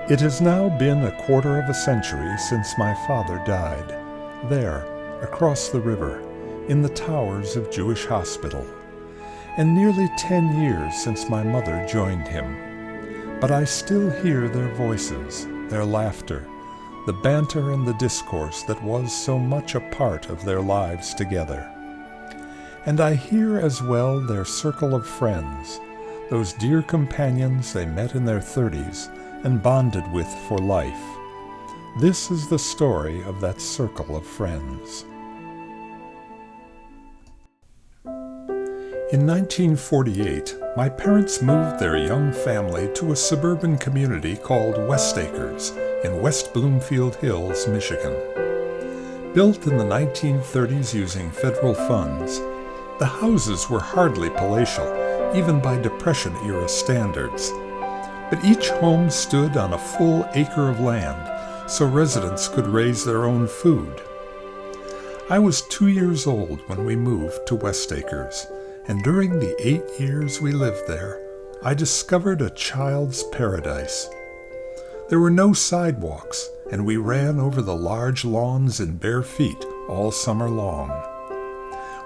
It has now been a quarter of a century since my father died, there, across the river, in the towers of Jewish Hospital, and nearly 10 years since my mother joined him. But I still hear their voices, their laughter, the banter and the discourse that was so much a part of their lives together. And I hear as well their circle of friends, those dear companions they met in their 30s and bonded with for life. This is the story of that circle of friends. In 1948, my parents moved their young family to a suburban community called Westacres in West Bloomfield Hills, Michigan. Built in the 1930s using federal funds, the houses were hardly palatial, even by Depression-era standards. But each home stood on a full acre of land, so residents could raise their own food. I was 2 years old when we moved to Westacres, and during the 8 years we lived there, I discovered a child's paradise. There were no sidewalks, and we ran over the large lawns in bare feet all summer long.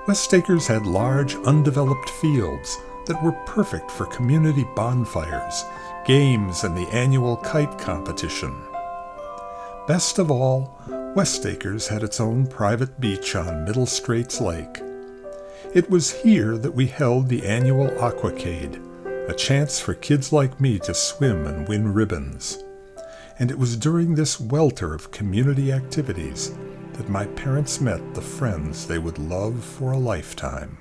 Westacres had large, undeveloped fields that were perfect for community bonfires, games, and the annual kite competition. Best of all, Westacres had its own private beach on Middle Straits Lake. It was here that we held the annual aquacade, a chance for kids like me to swim and win ribbons. And it was during this welter of community activities that my parents met the friends they would love for a lifetime.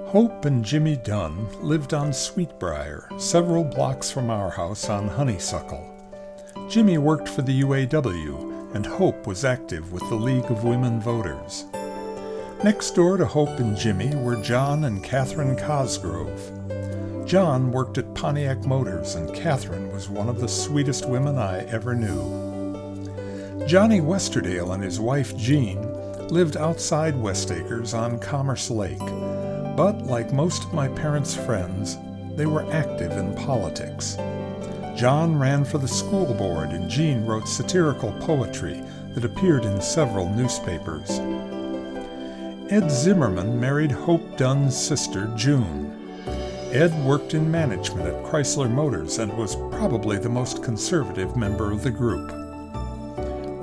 Hope and Jimmy Dunn lived on Sweetbriar, several blocks from our house on Honeysuckle. Jimmy worked for the UAW, and Hope was active with the League of Women Voters. Next door to Hope and Jimmy were John and Catherine Cosgrove. John worked at Pontiac Motors, and Catherine was one of the sweetest women I ever knew. Johnny Westerdale and his wife Jean lived outside Westacres on Commerce Lake, but like most of my parents' friends, they were active in politics. John ran for the school board, and Jean wrote satirical poetry that appeared in several newspapers. Ed Zimmerman married Hope Dunn's sister, June. Ed worked in management at Chrysler Motors and was probably the most conservative member of the group.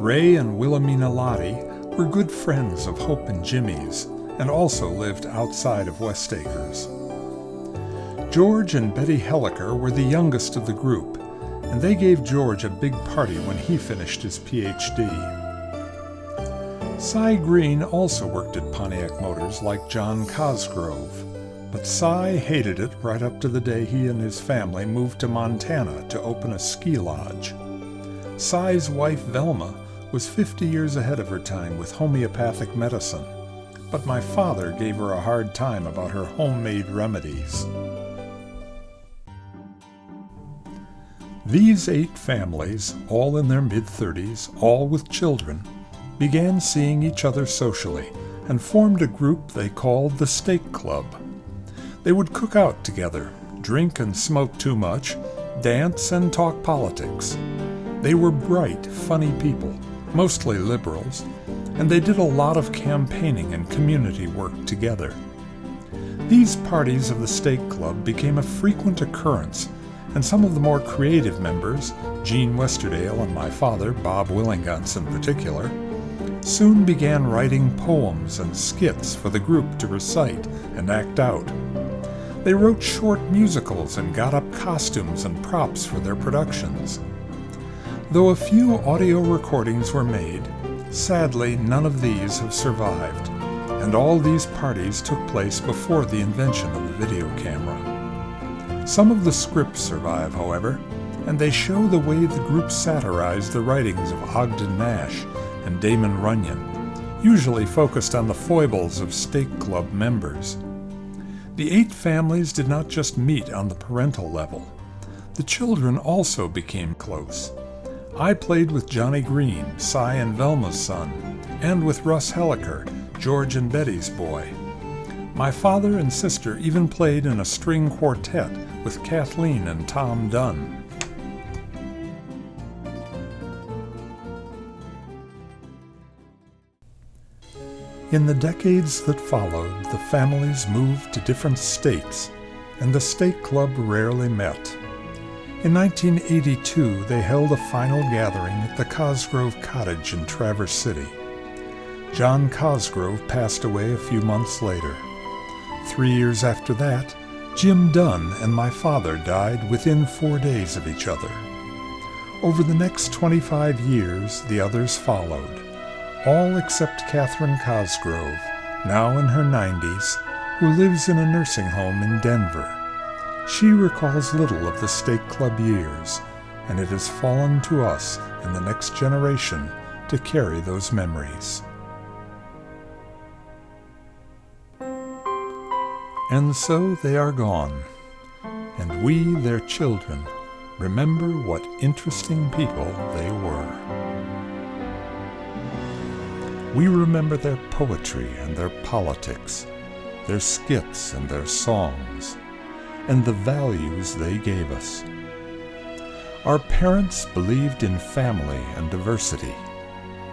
Ray and Wilhelmina Lottie were good friends of Hope and Jimmy's, and also lived outside of Westacres. George and Betty Helliker were the youngest of the group, and they gave George a big party when he finished his Ph.D. Cy Green also worked at Pontiac Motors like John Cosgrove, but Cy hated it right up to the day he and his family moved to Montana to open a ski lodge. Cy's wife Velma was 50 years ahead of her time with homeopathic medicine, but my father gave her a hard time about her homemade remedies. These 8 families, all in their mid-30s, all with children, began seeing each other socially and formed a group they called the Steak Club. They would cook out together, drink and smoke too much, dance and talk politics. They were bright, funny people, mostly liberals, and they did a lot of campaigning and community work together. These parties of the Steak Club became a frequent occurrence, and some of the more creative members, Gene Westerdale and my father, Bob Willinguts in particular, soon began writing poems and skits for the group to recite and act out. They wrote short musicals and got up costumes and props for their productions. Though a few audio recordings were made, sadly, none of these have survived, and all these parties took place before the invention of the video camera. Some of the scripts survive, however, and they show the way the group satirized the writings of Ogden Nash and Damon Runyon, usually focused on the foibles of Steak Club members. The 8 families did not just meet on the parental level. The children also became close. I played with Johnny Green, Cy and Velma's son, and with Russ Helliker, George and Betty's boy. My father and sister even played in a string quartet with Kathleen and Tom Dunn. In the decades that followed, the families moved to different states, and the Stake Club rarely met. In 1982, they held a final gathering at the Cosgrove Cottage in Traverse City. John Cosgrove passed away a few months later. 3 years after that, Jim Dunn and my father died within 4 days of each other. Over the next 25 years, the others followed, all except Catherine Cosgrove, now in her 90s, who lives in a nursing home in Denver. She recalls little of the Stake Club years, and it has fallen to us in the next generation to carry those memories. And so they are gone, and we, their children, remember what interesting people they were. We remember their poetry and their politics, their skits and their songs, and the values they gave us. Our parents believed in family and diversity,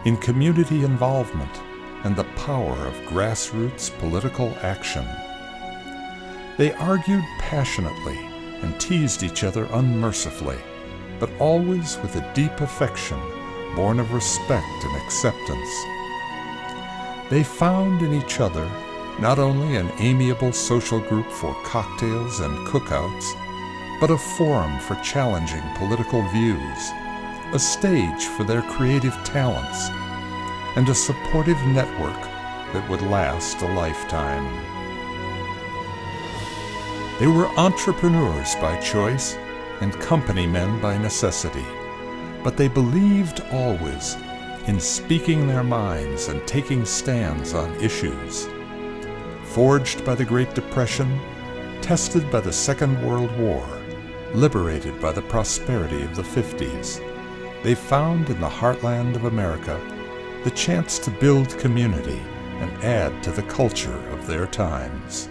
in community involvement, and the power of grassroots political action. They argued passionately and teased each other unmercifully, but always with a deep affection born of respect and acceptance. They found in each other not only an amiable social group for cocktails and cookouts, but a forum for challenging political views, a stage for their creative talents, and a supportive network that would last a lifetime. They were entrepreneurs by choice and company men by necessity, but they believed always in speaking their minds and taking stands on issues. Forged by the Great Depression, tested by the Second World War, liberated by the prosperity of the 50s, they found in the heartland of America the chance to build community and add to the culture of their times.